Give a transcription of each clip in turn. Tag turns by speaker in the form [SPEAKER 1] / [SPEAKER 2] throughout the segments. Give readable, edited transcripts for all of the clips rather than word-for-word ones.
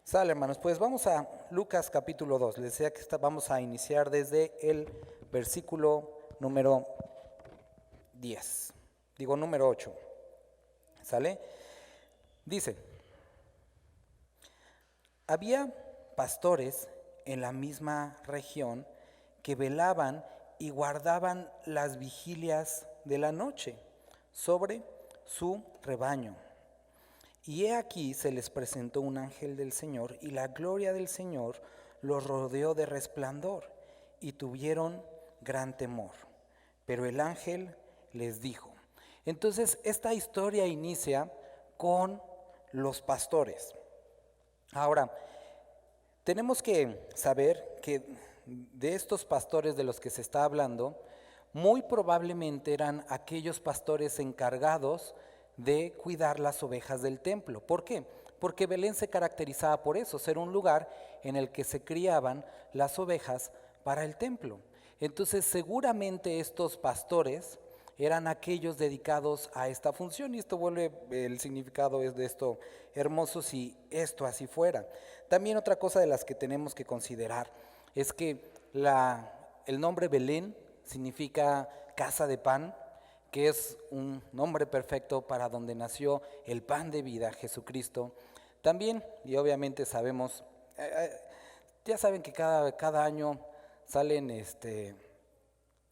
[SPEAKER 1] Sale, hermanos, pues vamos a Lucas capítulo 2. Les decía que vamos a iniciar desde el versículo número 10. Digo número 8. ¿Sale? Dice: había pastores en la misma región que velaban y guardaban las vigilias de la noche sobre su rebaño. Y he aquí se les presentó un ángel del Señor, y la gloria del Señor los rodeó de resplandor, y tuvieron gran temor. Pero el ángel les dijo. Entonces esta historia inicia con los pastores. Ahora, tenemos que saber que de estos pastores de los que se está hablando, muy probablemente eran aquellos pastores encargados de cuidar las ovejas del templo. ¿Por qué? Porque Belén se caracterizaba por eso, ser un lugar en el que se criaban las ovejas para el templo. Entonces seguramente estos pastores eran aquellos dedicados a esta función, y esto vuelve, el significado es de esto hermoso si esto así fuera. También otra cosa de las que tenemos que considerar es que el nombre Belén significa casa de pan, que es un nombre perfecto para donde nació el pan de vida, Jesucristo. También, y obviamente sabemos, ya saben que cada año salen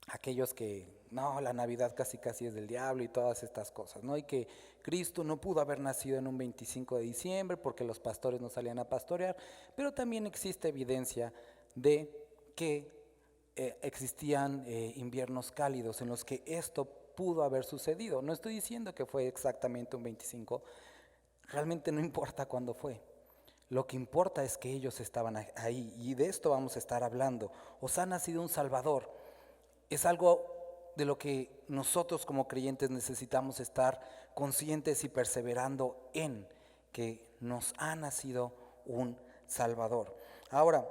[SPEAKER 1] aquellos que, no, la Navidad casi es del diablo y todas estas cosas, ¿no? Y que Cristo no pudo haber nacido en un 25 de diciembre porque los pastores no salían a pastorear, pero también existe evidencia de que existían inviernos cálidos en los que esto pudo haber sucedido. No estoy diciendo que fue exactamente un 25, realmente no importa cuándo fue. Lo que importa es que ellos estaban ahí, y de esto vamos a estar hablando. Os ha nacido un Salvador. Es algo de lo que nosotros como creyentes necesitamos estar conscientes y perseverando en, que nos ha nacido un Salvador. Ahora,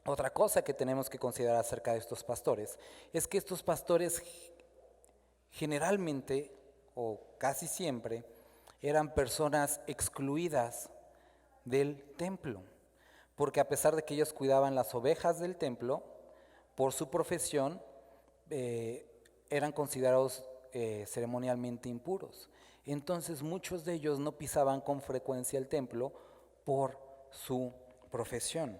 [SPEAKER 1] otra cosa que tenemos que considerar acerca de estos pastores es que estos pastores generalmente, o casi siempre, eran personas excluidas del templo, porque a pesar de que ellos cuidaban las ovejas del templo, por su profesión eran considerados ceremonialmente impuros. Entonces muchos de ellos no pisaban con frecuencia el templo por su profesión.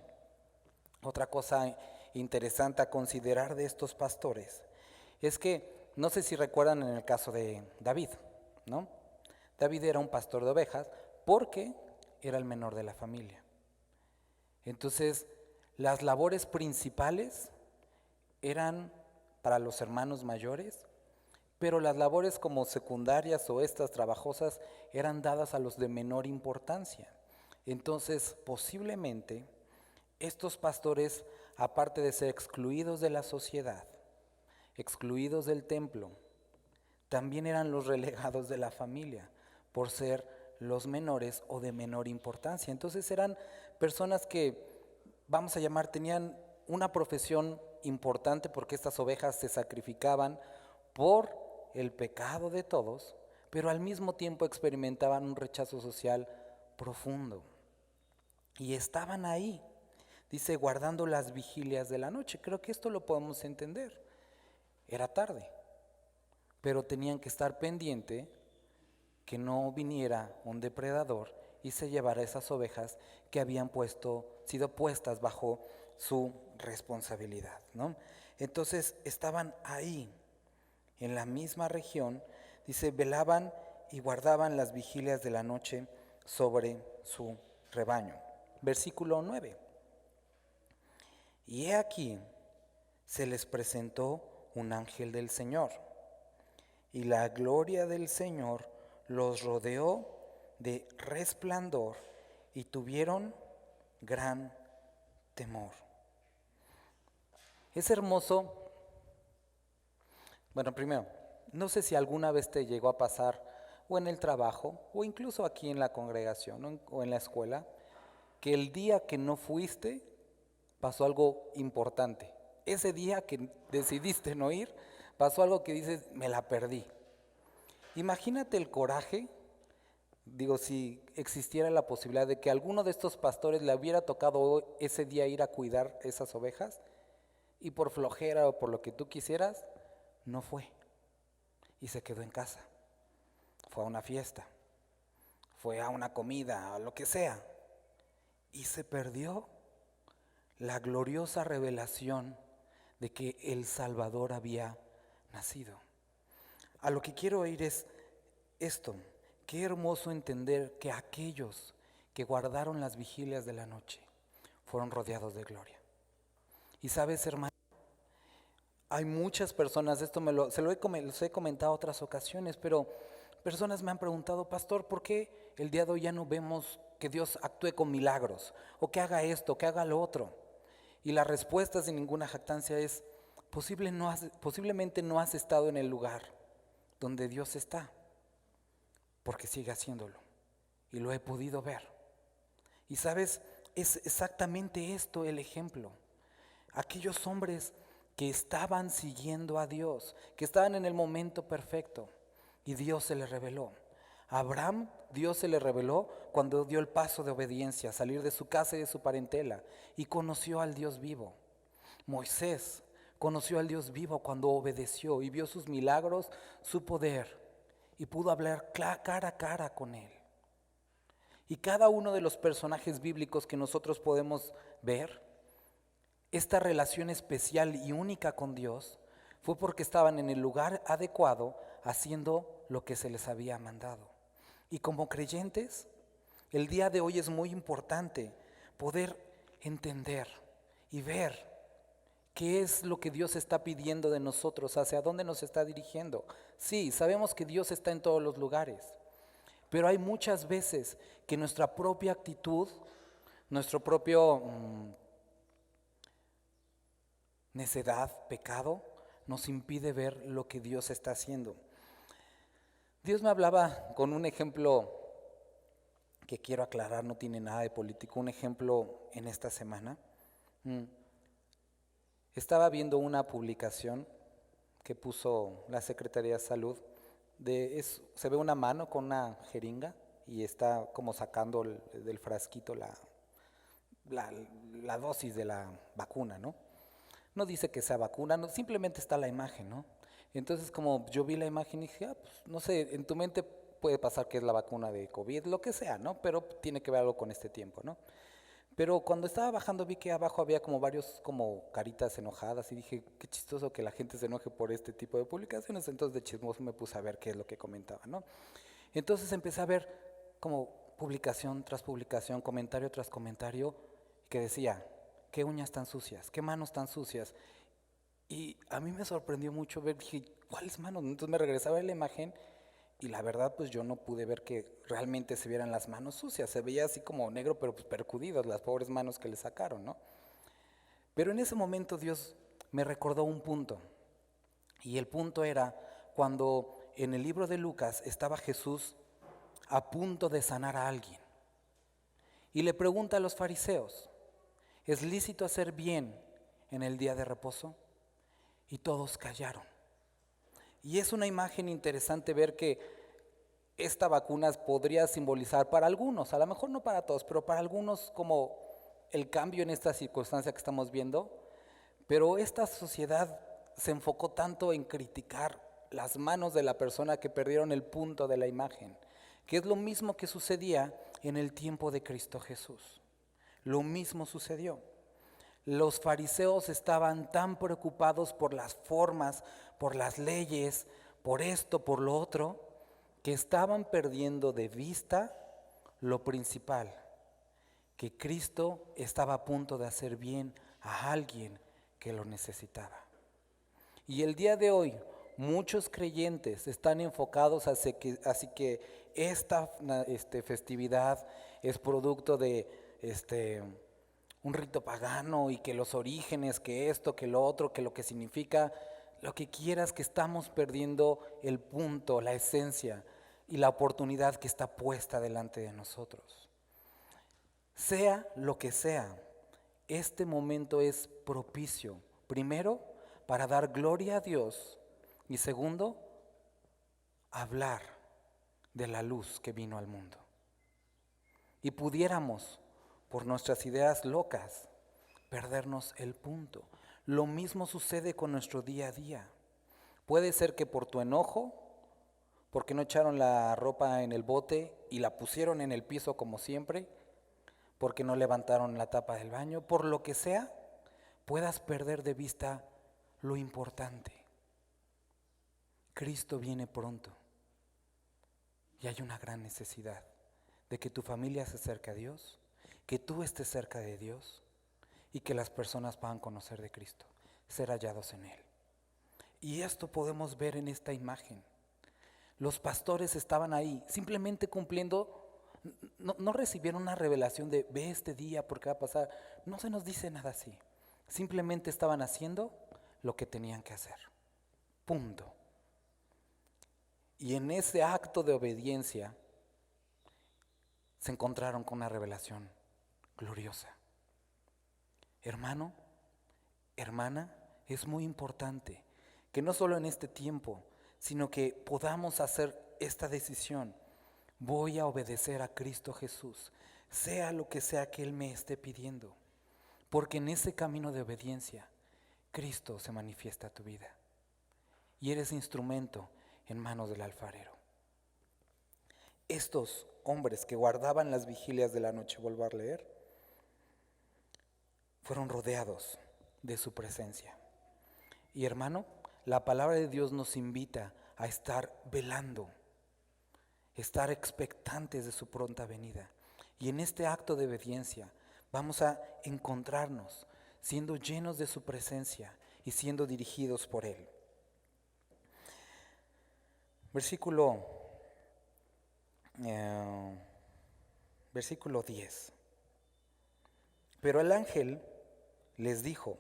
[SPEAKER 1] Otra cosa interesante a considerar de estos pastores es que, no sé si recuerdan en el caso de David, ¿no? David era un pastor de ovejas porque era el menor de la familia. Entonces, las labores principales eran para los hermanos mayores, pero las labores como secundarias o estas trabajosas eran dadas a los de menor importancia. Entonces, posiblemente, estos pastores, aparte de ser excluidos de la sociedad, excluidos del templo, también eran los relegados de la familia, por ser los menores o de menor importancia. Entonces eran personas que, vamos a llamar, tenían una profesión importante porque estas ovejas se sacrificaban por el pecado de todos, pero al mismo tiempo experimentaban un rechazo social profundo. Y estaban ahí, dice, guardando las vigilias de la noche. Creo que esto lo podemos entender. Era tarde, pero tenían que estar pendiente que no viniera un depredador y se llevara esas ovejas que habían sido puestas bajo su responsabilidad, ¿no? Entonces estaban ahí, en la misma región, dice, velaban y guardaban las vigilias de la noche sobre su rebaño. Versículo 9. Y he aquí, se les presentó un ángel del Señor, y la gloria del Señor los rodeó de resplandor, y tuvieron gran temor. Es hermoso. Bueno, primero, no sé si alguna vez te llegó a pasar, o en el trabajo, o incluso aquí en la congregación, o en la escuela, que el día que no fuiste pasó algo importante. Ese día que decidiste no ir, pasó algo que dices, me la perdí. Imagínate el coraje, digo, si existiera la posibilidad de que alguno de estos pastores le hubiera tocado ese día ir a cuidar esas ovejas y por flojera o por lo que tú quisieras, no fue y se quedó en casa. Fue a una fiesta, fue a una comida, a lo que sea, y se perdió la gloriosa revelación de que el Salvador había nacido. A lo que quiero ir es esto: qué hermoso entender que aquellos que guardaron las vigilias de la noche fueron rodeados de gloria. Y sabes, hermano, hay muchas personas, esto se lo he comentado otras ocasiones, pero personas me han preguntado: pastor, ¿por qué el día de hoy ya no vemos que Dios actúe con milagros? O que haga esto, que haga lo otro. Y la respuesta sin ninguna jactancia es: posiblemente no has estado en el lugar donde Dios está, porque sigue haciéndolo. Y lo he podido ver. Y sabes, es exactamente esto el ejemplo. Aquellos hombres que estaban siguiendo a Dios, que estaban en el momento perfecto, y Dios se les reveló. A Abraham Dios se le reveló cuando dio el paso de obediencia, salir de su casa y de su parentela, y conoció al Dios vivo. Moisés conoció al Dios vivo cuando obedeció y vio sus milagros, su poder, y pudo hablar cara a cara con él. Y cada uno de los personajes bíblicos que nosotros podemos ver, esta relación especial y única con Dios, fue porque estaban en el lugar adecuado haciendo lo que se les había mandado. Y como creyentes, el día de hoy es muy importante poder entender y ver qué es lo que Dios está pidiendo de nosotros, hacia dónde nos está dirigiendo. Sí, sabemos que Dios está en todos los lugares, pero hay muchas veces que nuestra propia actitud, nuestro propio necedad, pecado, nos impide ver lo que Dios está haciendo. Dios me hablaba con un ejemplo que quiero aclarar, no tiene nada de político, un ejemplo en esta semana. Estaba viendo una publicación que puso la Secretaría de Salud, se ve una mano con una jeringa y está como sacando del frasquito la dosis de la vacuna, ¿no? No dice que sea vacuna, no, simplemente está la imagen, ¿no? Entonces, como yo vi la imagen y dije, pues no sé, en tu mente puede pasar que es la vacuna de COVID, lo que sea, ¿no? Pero tiene que ver algo con este tiempo, ¿no? Pero cuando estaba bajando vi que abajo había como varios como caritas enojadas y dije, qué chistoso que la gente se enoje por este tipo de publicaciones. Entonces de chismoso me puse a ver qué es lo que comentaban, ¿no? Entonces empecé a ver como publicación tras publicación, comentario tras comentario, que decía, qué uñas tan sucias, qué manos tan sucias. Y a mí me sorprendió mucho ver, dije, ¿cuáles manos? Entonces me regresaba a ver la imagen y la verdad pues yo no pude ver que realmente se vieran las manos sucias, se veía así como negro pero pues percudidas las pobres manos que le sacaron, ¿no? Pero en ese momento Dios me recordó un punto, y el punto era cuando en el libro de Lucas estaba Jesús a punto de sanar a alguien y le pregunta a los fariseos, ¿es lícito hacer bien en el día de reposo? Y todos callaron. Y es una imagen interesante ver que esta vacuna podría simbolizar para algunos, a lo mejor no para todos, pero para algunos como el cambio en esta circunstancia que estamos viendo. Pero esta sociedad se enfocó tanto en criticar las manos de la persona que perdieron el punto de la imagen, que es lo mismo que sucedía en el tiempo de Cristo Jesús. Lo mismo sucedió. Los fariseos estaban tan preocupados por las formas, por las leyes, por esto, por lo otro, que estaban perdiendo de vista lo principal, que Cristo estaba a punto de hacer bien a alguien que lo necesitaba. Y el día de hoy muchos creyentes están enfocados hacia que esta festividad es producto de un rito pagano y que los orígenes, que esto, que lo otro, que lo que significa, lo que quieras, que estamos perdiendo el punto, la esencia y la oportunidad que está puesta delante de nosotros. Sea lo que sea, este momento es propicio, primero, para dar gloria a Dios y segundo, hablar de la luz que vino al mundo. Y pudiéramos, por nuestras ideas locas, perdernos el punto. Lo mismo sucede con nuestro día a día. Puede ser que por tu enojo, porque no echaron la ropa en el bote y la pusieron en el piso como siempre, porque no levantaron la tapa del baño, por lo que sea, puedas perder de vista lo importante. Cristo viene pronto y hay una gran necesidad de que tu familia se acerque a Dios, que tú estés cerca de Dios y que las personas puedan conocer de Cristo, ser hallados en Él. Y esto podemos ver en esta imagen. Los pastores estaban ahí simplemente cumpliendo, no recibieron una revelación de ve este día porque va a pasar. No se nos dice nada así. Simplemente estaban haciendo lo que tenían que hacer. Punto. Y en ese acto de obediencia se encontraron con una revelación gloriosa. Hermano, hermana, es muy importante que no solo en este tiempo, sino que podamos hacer esta decisión. Voy a obedecer a Cristo Jesús, sea lo que sea que Él me esté pidiendo, porque en ese camino de obediencia, Cristo se manifiesta a tu vida y eres instrumento en manos del alfarero. Estos hombres que guardaban las vigilias de la noche, vuelvo a leer, fueron rodeados de su presencia. Y hermano, la palabra de Dios nos invita a estar velando, estar expectantes de su pronta venida. Y en este acto de obediencia vamos a encontrarnos siendo llenos de su presencia y siendo dirigidos por Él. Versículo 10. Pero el ángel les dijo,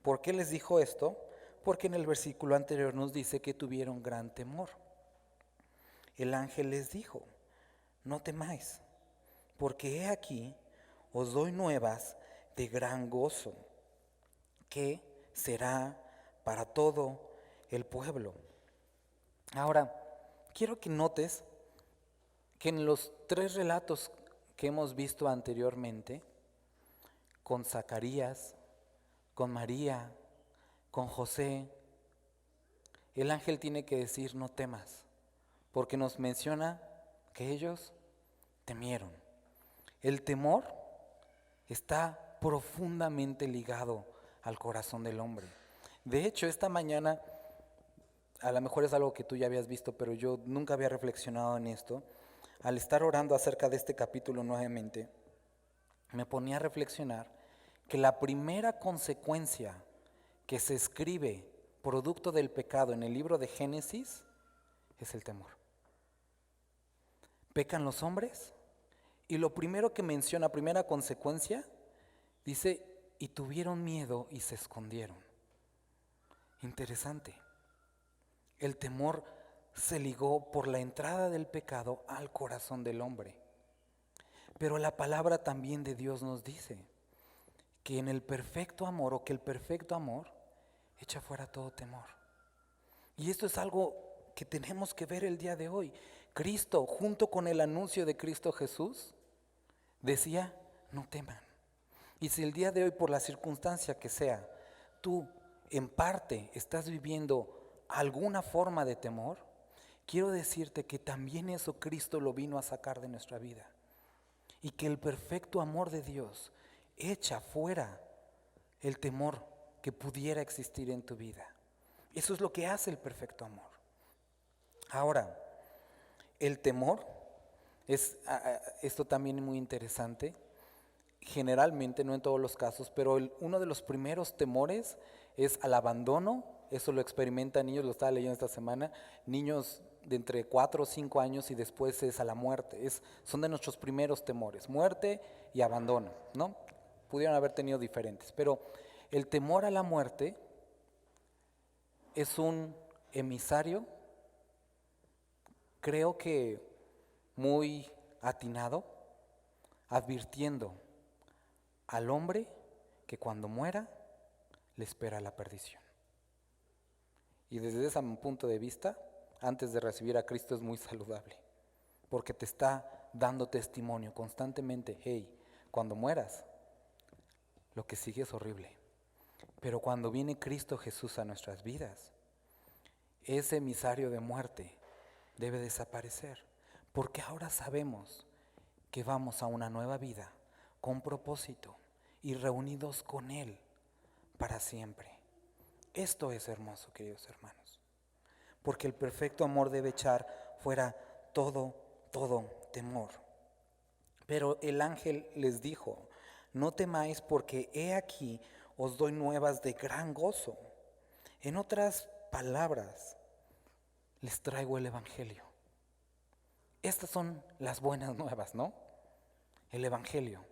[SPEAKER 1] ¿por qué les dijo esto? Porque en el versículo anterior nos dice que tuvieron gran temor. El ángel les dijo, no temáis, porque he aquí, os doy nuevas de gran gozo, que será para todo el pueblo. Ahora, quiero que notes que en los 3 relatos que hemos visto anteriormente, con Zacarías, con María, con José, el ángel tiene que decir no temas, porque nos menciona que ellos temieron. El temor está profundamente ligado al corazón del hombre. De hecho, esta mañana, a lo mejor es algo que tú ya habías visto, pero yo nunca había reflexionado en esto. Al estar orando acerca de este capítulo nuevamente, me ponía a reflexionar que la primera consecuencia que se escribe producto del pecado en el libro de Génesis es el temor. Pecan los hombres y lo primero que menciona, primera consecuencia, dice, y tuvieron miedo y se escondieron. Interesante. El temor se ligó por la entrada del pecado al corazón del hombre. Pero la palabra también de Dios nos dice que en el perfecto amor, o que el perfecto amor echa fuera todo temor. Y esto es algo que tenemos que ver el día de hoy. Cristo, junto con el anuncio de Cristo Jesús, decía, no teman. Y si el día de hoy, por la circunstancia que sea, tú en parte estás viviendo alguna forma de temor, quiero decirte que también eso Cristo lo vino a sacar de nuestra vida. Y que el perfecto amor de Dios echa fuera el temor que pudiera existir en tu vida. Eso es lo que hace el perfecto amor. Ahora, el temor es esto también es muy interesante. Generalmente, no en todos los casos, pero uno de los primeros temores es al abandono. Eso lo experimentan niños, lo estaba leyendo esta semana, niños de entre 4 o 5 años, y después es a la muerte. Son de nuestros primeros temores, muerte y abandono, ¿no? Pudieron haber tenido diferentes, pero el temor a la muerte es un emisario, creo que muy atinado, advirtiendo al hombre que cuando muera le espera la perdición. Y desde ese punto de vista, antes de recibir a Cristo es muy saludable, porque te está dando testimonio constantemente. Hey, cuando mueras, lo que sigue es horrible. Pero cuando viene Cristo Jesús a nuestras vidas, ese emisario de muerte debe desaparecer, porque ahora sabemos que vamos a una nueva vida con propósito y reunidos con Él para siempre. Esto es hermoso, queridos hermanos, porque el perfecto amor debe echar fuera todo temor. Pero el ángel les dijo: no temáis, porque he aquí os doy nuevas de gran gozo. En otras palabras, les traigo el evangelio. Estas son las buenas nuevas, ¿no? El evangelio.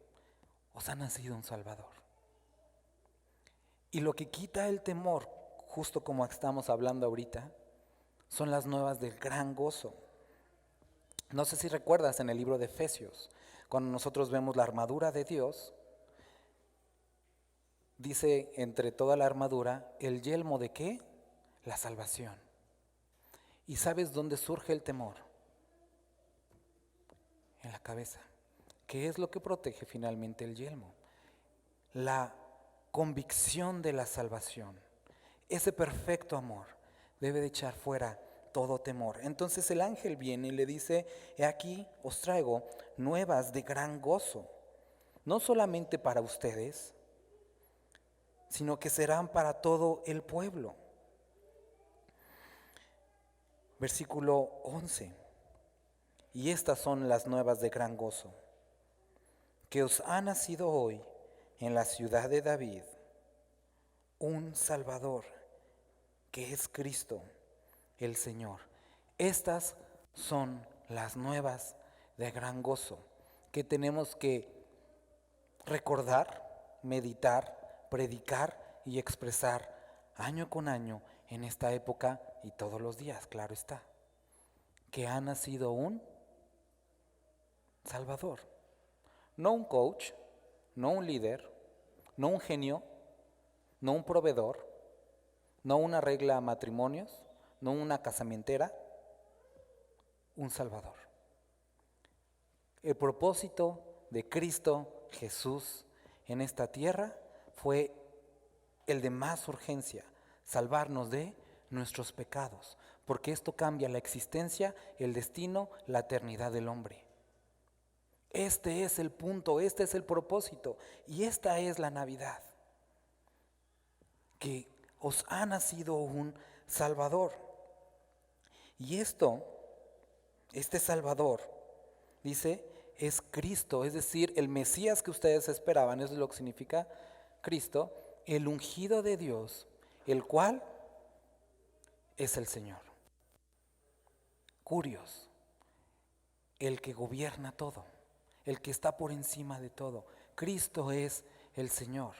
[SPEAKER 1] Os ha nacido un Salvador. Y lo que quita el temor, justo como estamos hablando ahorita, son las nuevas del gran gozo. No sé si recuerdas en el libro de Efesios, cuando nosotros vemos la armadura de Dios, dice entre toda la armadura, el yelmo de ¿qué? La salvación. ¿Y sabes dónde surge el temor? En la cabeza. ¿Qué es lo que protege finalmente el yelmo? La convicción de la salvación. Ese perfecto amor debe de echar fuera todo temor. Entonces el ángel viene y le dice: he aquí os traigo nuevas de gran gozo, no solamente para ustedes, sino que serán para todo el pueblo. Versículo 11. Y estas son las nuevas de gran gozo, que os ha nacido hoy en la ciudad de David un Salvador, que es Cristo el Señor. Estas son las nuevas de gran gozo que tenemos que recordar, meditar, predicar y expresar año con año en esta época y todos los días, claro está, que ha nacido un Salvador. No un coach, no un líder, no un genio, no un proveedor, no una regla a matrimonios, no una casamentera, un Salvador. El propósito de Cristo Jesús en esta tierra fue el de más urgencia: salvarnos de nuestros pecados, porque esto cambia la existencia, el destino, la eternidad del hombre. Este es el punto, este es el propósito, y esta es la Navidad, que os ha nacido un Salvador. Y este Salvador, dice, es Cristo, es decir, el Mesías que ustedes esperaban. Eso es lo que significa Cristo, el ungido de Dios, el cual es el Señor. Curios, el que gobierna todo, el que está por encima de todo. Cristo es el Señor.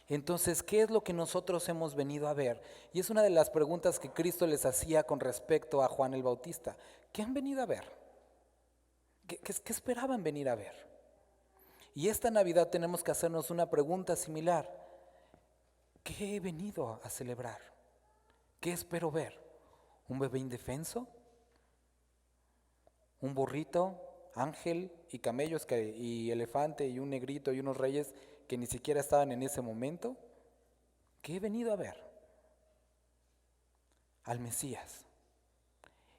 [SPEAKER 1] Entonces, ¿qué es lo que nosotros hemos venido a ver? Y es una de las preguntas que Cristo les hacía con respecto a Juan el Bautista. ¿Qué han venido a ver? ¿Qué esperaban venir a ver? Y esta Navidad tenemos que hacernos una pregunta similar. ¿Qué he venido a celebrar? ¿Qué espero ver? ¿Un bebé indefenso? ¿Un burrito, ángel y camellos y elefante y un negrito y unos reyes que ni siquiera estaban en ese momento? ¿Qué he venido a ver? Al Mesías.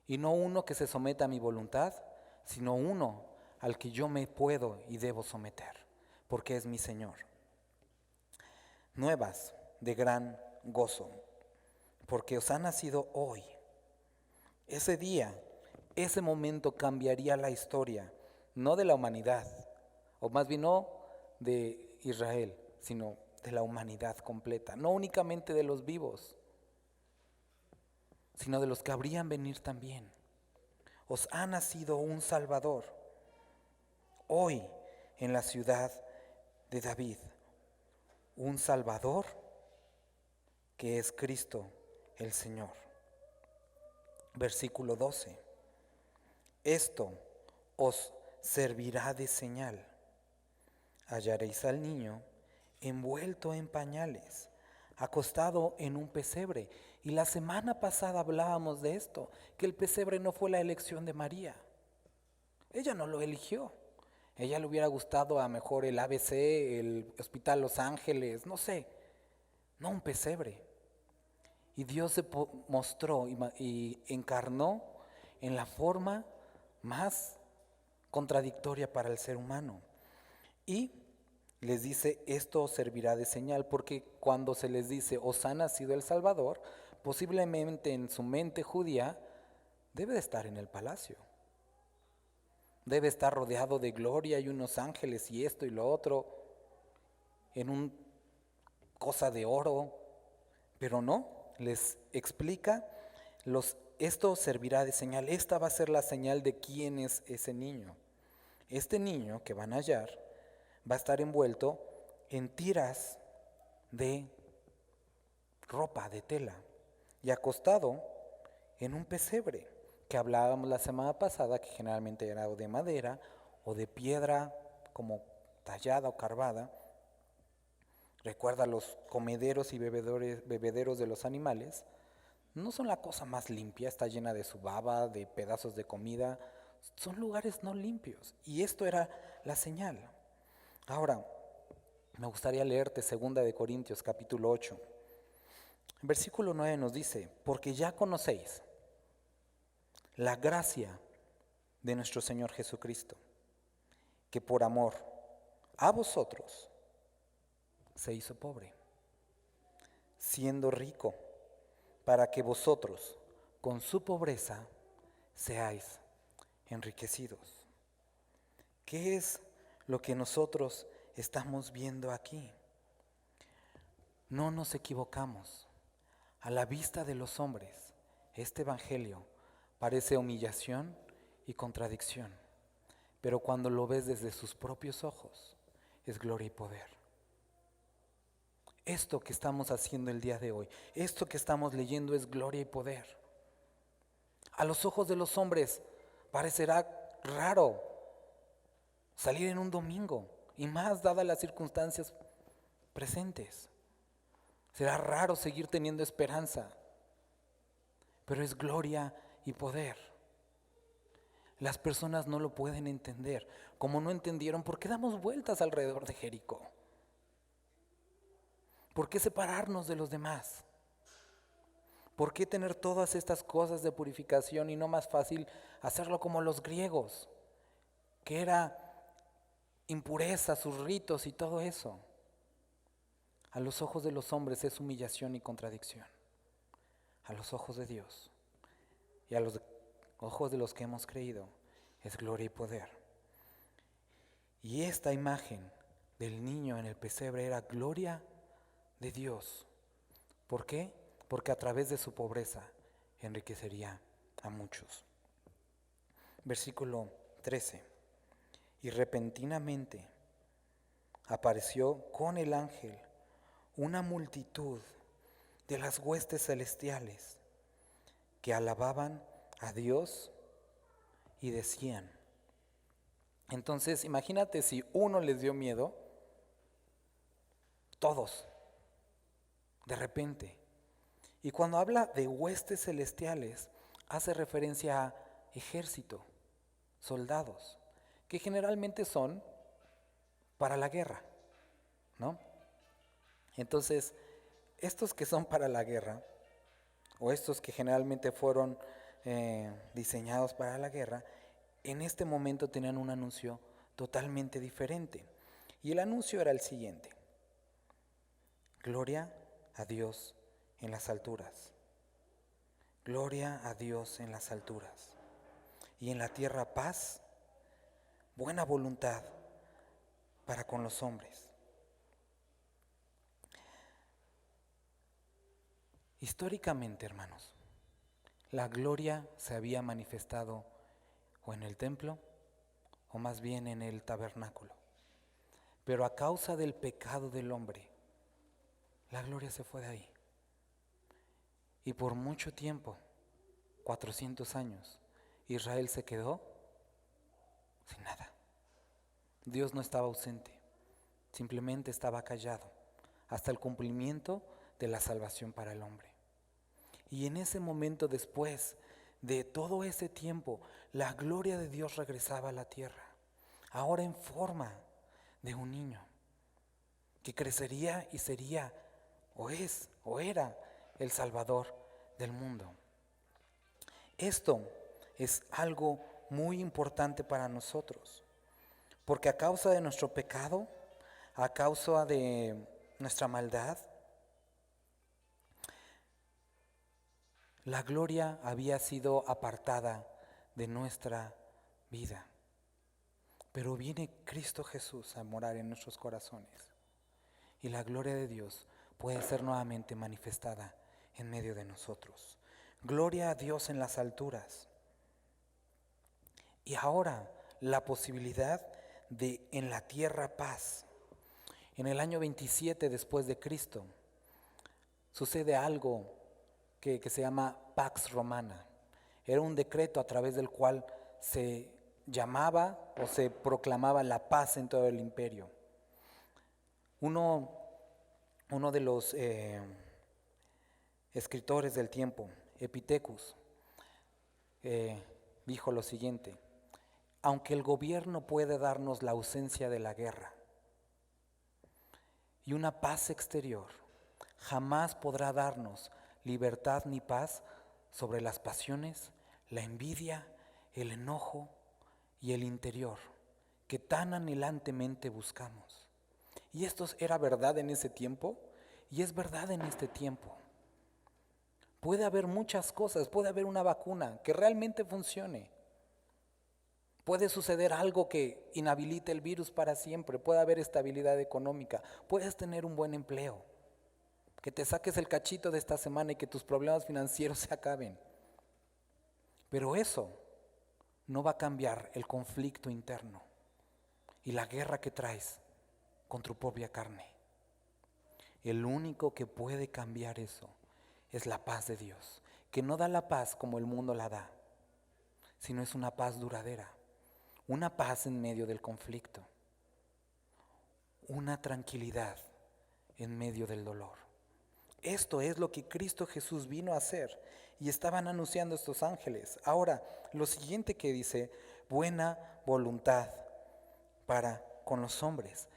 [SPEAKER 1] Y no uno que se someta a mi voluntad, sino uno al que yo me puedo y debo someter, porque es mi Señor. Nuevas de gran gozo, porque os ha nacido hoy. Ese día, ese momento cambiaría la historia, no de la humanidad, o más bien no de Israel, sino de la humanidad completa, no únicamente de los vivos, sino de los que habrían venir también. Os ha nacido un Salvador hoy en la ciudad de David, un Salvador que es Cristo el Señor. Versículo 12. Esto os servirá de señal. Hallaréis al niño envuelto en pañales, acostado en un pesebre. Y la semana pasada hablábamos de esto, que el pesebre no fue la elección de María. Ella no lo eligió. Ella le hubiera gustado a mejor el ABC, el Hospital Los Ángeles, no sé, no un pesebre. Y Dios se mostró y encarnó en la forma más contradictoria para el ser humano. Y les dice, esto os servirá de señal, porque cuando se les dice, os ha nacido el Salvador, posiblemente en su mente judía debe de estar en el palacio. Debe estar rodeado de gloria y unos ángeles y esto y lo otro, en un cosa de oro, pero no, les explica, esto servirá de señal, esta va a ser la señal de quién es ese niño. Este niño que van a hallar va a estar envuelto en tiras de ropa, de tela, y acostado en un pesebre, que hablábamos la semana pasada, que generalmente era o de madera o de piedra como tallada o carvada. Recuerda, los comederos y bebederos de los animales no son la cosa más limpia, está llena de su baba, de pedazos de comida, son lugares no limpios, y esto era la señal. Ahora, me gustaría leerte 2 de Corintios capítulo 8. Versículo 9 nos dice, porque ya conocéis la gracia de nuestro Señor Jesucristo, que por amor a vosotros se hizo pobre, siendo rico, para que vosotros con su pobreza seáis enriquecidos. ¿Qué es lo que nosotros estamos viendo aquí? No nos equivocamos. A la vista de los hombres, este evangelio parece humillación y contradicción, pero cuando lo ves desde sus propios ojos, es gloria y poder. Esto que estamos haciendo el día de hoy, esto que estamos leyendo es gloria y poder. A los ojos de los hombres parecerá raro salir en un domingo, y más dadas las circunstancias presentes. Será raro seguir teniendo esperanza, pero es gloria y poder. Las personas no lo pueden entender, como no entendieron por qué damos vueltas alrededor de Jericó. ¿Por qué separarnos de los demás? ¿Por qué tener todas estas cosas de purificación y no más fácil hacerlo como los griegos, que era impureza, sus ritos y todo eso? A los ojos de los hombres es humillación y contradicción. A los ojos de Dios y a los ojos de los que hemos creído es gloria y poder. Y esta imagen del niño en el pesebre era gloria de Dios. ¿Por qué? Porque a través de su pobreza enriquecería a muchos. Versículo 13. Y repentinamente apareció con el ángel una multitud de las huestes celestiales que alababan a Dios y decían. Entonces, imagínate si uno les dio miedo, todos, de repente. Y cuando habla de huestes celestiales, hace referencia a ejército, soldados, que generalmente son para la guerra, ¿no? Entonces, estos que son para la guerra, o estos que generalmente fueron diseñados para la guerra, en este momento tenían un anuncio totalmente diferente. Y el anuncio era el siguiente: gloria a Dios en las alturas, gloria a Dios en las alturas, y en la tierra paz, buena voluntad para con los hombres. Históricamente, hermanos, la gloria se había manifestado o en el templo o más bien en el tabernáculo. Pero a causa del pecado del hombre, la gloria se fue de ahí. Y por mucho tiempo, 400 años, Israel se quedó sin nada. Dios no estaba ausente, simplemente estaba callado hasta el cumplimiento de la salvación para el hombre. Y en ese momento, después de todo ese tiempo, la gloria de Dios regresaba a la tierra, ahora en forma de un niño que crecería y sería, o era, el Salvador del mundo. Esto es algo muy importante para nosotros, porque a causa de nuestro pecado, a causa de nuestra maldad, la gloria había sido apartada de nuestra vida. Pero viene Cristo Jesús a morar en nuestros corazones y la gloria de Dios puede ser nuevamente manifestada en medio de nosotros. Gloria a Dios en las alturas. Y ahora la posibilidad de en la tierra paz. En el año 27 después de Cristo sucede algo que se llama Pax Romana. Era un decreto a través del cual se llamaba o se proclamaba la paz en todo el imperio. Uno de los escritores del tiempo, Epictetus, dijo lo siguiente: aunque el gobierno puede darnos la ausencia de la guerra y una paz exterior, jamás podrá darnos libertad ni paz sobre las pasiones, la envidia, el enojo y el interior que tan anhelantemente buscamos. Y esto era verdad en ese tiempo y es verdad en este tiempo. Puede haber muchas cosas, puede haber una vacuna que realmente funcione. Puede suceder algo que inhabilite el virus para siempre, puede haber estabilidad económica, puedes tener un buen empleo, que te saques el cachito de esta semana y que tus problemas financieros se acaben. Pero eso no va a cambiar el conflicto interno y la guerra que traes con tu propia carne. El único que puede cambiar eso es la paz de Dios, que no da la paz como el mundo la da, sino es una paz duradera, una paz en medio del conflicto, una tranquilidad en medio del dolor. Esto es lo que Cristo Jesús vino a hacer y estaban anunciando estos ángeles. Ahora, lo siguiente que dice, buena voluntad para con los hombres.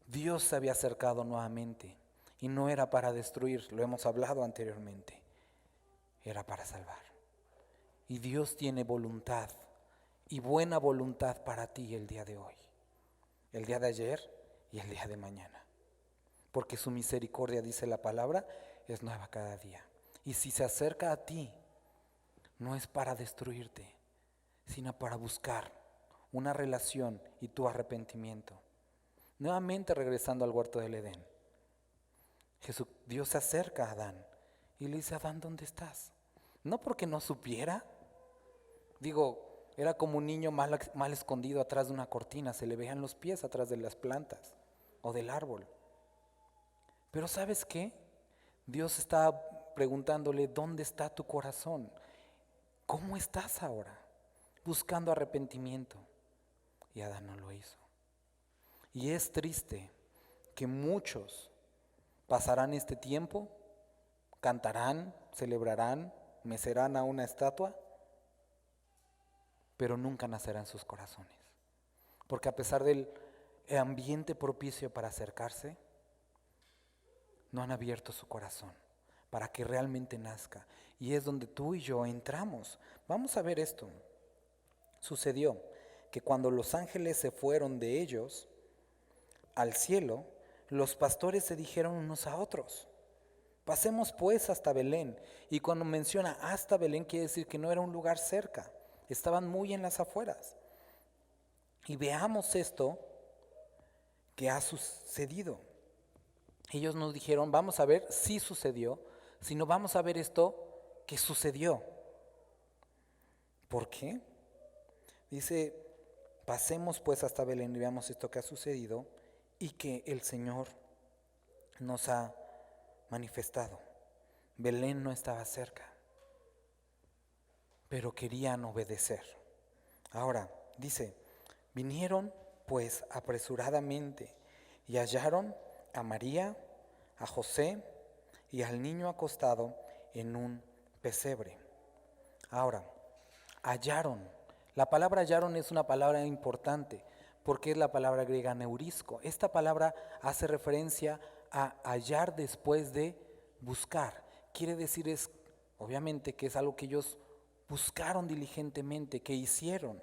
[SPEAKER 1] Dios se había acercado nuevamente y no era para destruir, lo hemos hablado anteriormente, era para salvar. Y Dios tiene voluntad y buena voluntad para ti el día de hoy, el día de ayer y el día de mañana. Porque su misericordia, dice la palabra, es nueva cada día. Y si se acerca a ti, no es para destruirte, sino para buscar una relación y tu arrepentimiento. Nuevamente regresando al huerto del Edén, Dios se acerca a Adán y le dice: Adán, ¿dónde estás? No porque no supiera, era como un niño mal escondido atrás de una cortina, se le veían los pies atrás de las plantas o del árbol. Pero ¿sabes qué? Dios está preguntándole: ¿dónde está tu corazón? ¿Cómo estás ahora? Buscando arrepentimiento. Y Adán no lo hizo. Y es triste que muchos pasarán este tiempo, cantarán, celebrarán, mecerán a una estatua, pero nunca nacerán sus corazones. Porque a pesar del ambiente propicio para acercarse, no han abierto su corazón para que realmente nazca. Y es donde tú y yo entramos. Vamos a ver esto. Sucedió que cuando los ángeles se fueron de ellos al cielo, los pastores se dijeron unos a otros: pasemos pues hasta Belén. Y cuando menciona hasta Belén, quiere decir que no era un lugar cerca, estaban muy en las afueras. Y veamos esto que ha sucedido. Ellos nos dijeron: vamos a ver si sucedió, sino vamos a ver esto que sucedió. ¿Por qué? Dice: pasemos pues hasta Belén y veamos esto que ha sucedido y que el Señor nos ha manifestado. Belén no estaba cerca, pero querían obedecer. Ahora, dice: vinieron pues apresuradamente y hallaron a María, a José y al niño acostado en un pesebre. Ahora, hallaron. La palabra hallaron es una palabra importante porque es la palabra griega neurisco. Esta palabra hace referencia a hallar después de buscar. Quiere decir obviamente que es algo que ellos buscaron diligentemente, que hicieron.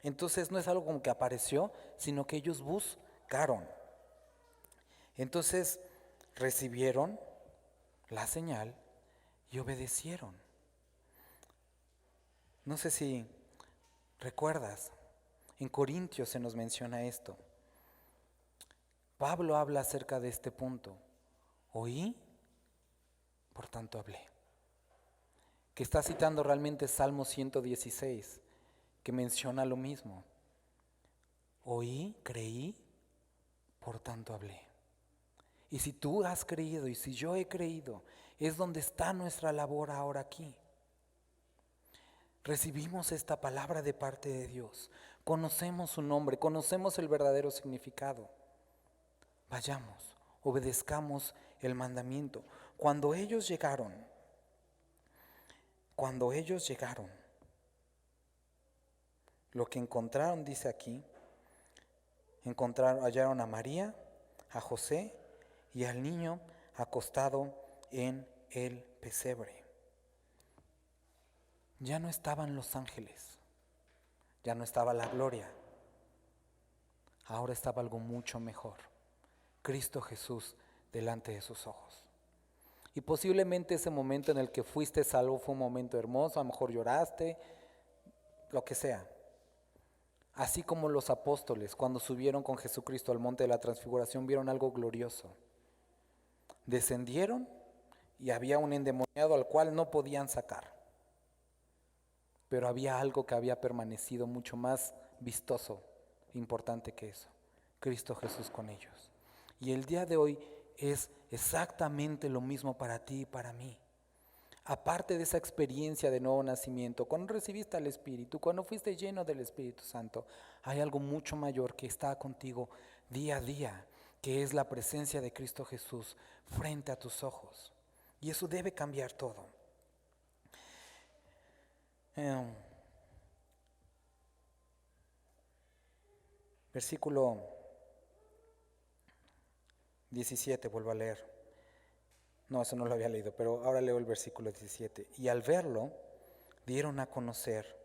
[SPEAKER 1] Entonces no es algo como que apareció, sino que ellos buscaron. Entonces recibieron la señal y obedecieron. No sé si recuerdas, en Corintios se nos menciona esto. Pablo habla acerca de este punto. Oí, por tanto hablé. Que está citando realmente Salmo 116, que menciona lo mismo. Oí, creí, por tanto hablé. Y si tú has creído y si yo he creído, es donde está nuestra labor ahora aquí. Recibimos esta palabra de parte de Dios, conocemos su nombre, conocemos el verdadero significado. Vayamos, obedezcamos el mandamiento. Cuando ellos llegaron, lo que encontraron, dice aquí, hallaron a María, a José y al niño acostado en el pesebre. Ya no estaban los ángeles, ya no estaba la gloria, ahora estaba algo mucho mejor, Cristo Jesús delante de sus ojos. Y posiblemente ese momento en el que fuiste salvo fue un momento hermoso, a lo mejor lloraste, lo que sea. Así como los apóstoles cuando subieron con Jesucristo al monte de la transfiguración vieron algo glorioso. Descendieron y había un endemoniado al cual no podían sacar. Pero había algo que había permanecido mucho más vistoso, importante que eso. Cristo Jesús con ellos. Y el día de hoy es exactamente lo mismo para ti y para mí. Aparte de esa experiencia de nuevo nacimiento, cuando recibiste al Espíritu, cuando fuiste lleno del Espíritu Santo, hay algo mucho mayor que está contigo día a día, que es la presencia de Cristo Jesús frente a tus ojos. Y eso debe cambiar todo. Versículo 17, vuelvo a leer. No, eso no lo había leído, pero ahora leo el versículo 17. Y al verlo, dieron a conocer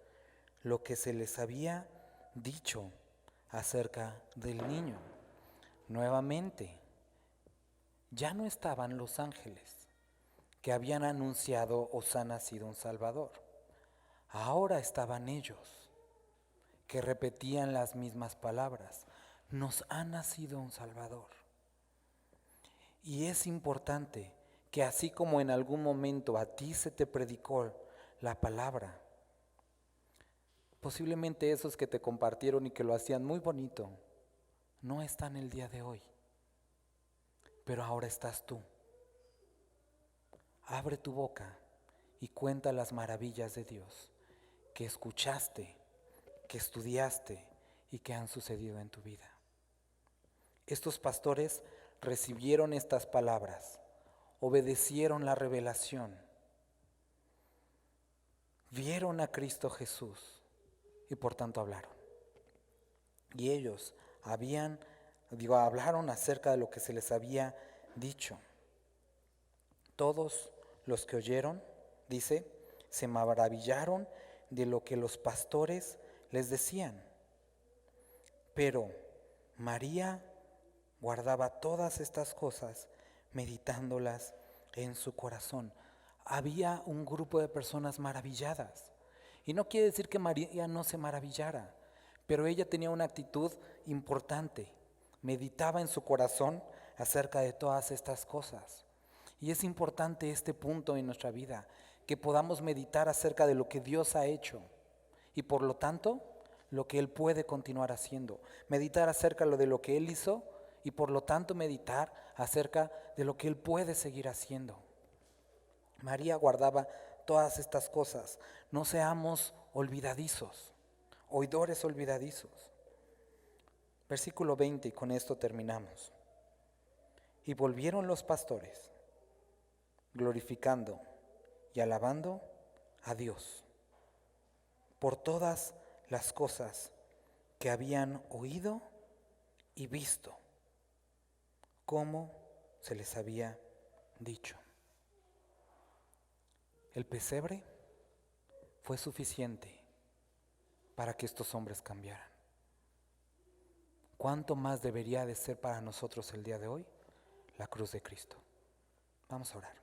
[SPEAKER 1] lo que se les había dicho acerca del niño. Nuevamente, ya no estaban los ángeles que habían anunciado os ha nacido un Salvador. Ahora estaban ellos que repetían las mismas palabras. Nos ha nacido un Salvador. Y es importante que así como en algún momento a ti se te predicó la palabra, posiblemente esos que te compartieron y que lo hacían muy bonito, no están el día de hoy. Pero ahora estás tú. Abre tu boca y cuenta las maravillas de Dios que escuchaste, que estudiaste y que han sucedido en tu vida. Estos pastores recibieron estas palabras, obedecieron la revelación, vieron a Cristo Jesús y por tanto hablaron. Y ellos hablaron acerca de lo que se les había dicho. Todos los que oyeron, dice, se maravillaron de lo que los pastores les decían. Pero María guardaba todas estas cosas, meditándolas en su corazón. Había un grupo de personas maravilladas. Y no quiere decir que María no se maravillara, pero ella tenía una actitud importante. Meditaba en su corazón acerca de todas estas cosas. Y es importante este punto en nuestra vida, que podamos meditar acerca de lo que Dios ha hecho y por lo tanto lo que Él puede continuar haciendo. Meditar acerca de lo que Él hizo y por lo tanto meditar acerca de lo que Él puede seguir haciendo. María guardaba todas estas cosas. No seamos olvidadizos, oidores olvidadizos. Versículo 20, y con esto terminamos. Y volvieron los pastores, glorificando y alabando a Dios por todas las cosas que habían oído y visto, como se les había dicho. El pesebre fue suficiente para que estos hombres cambiaran. ¿Cuánto más debería de ser para nosotros el día de hoy la cruz de Cristo? Vamos a orar.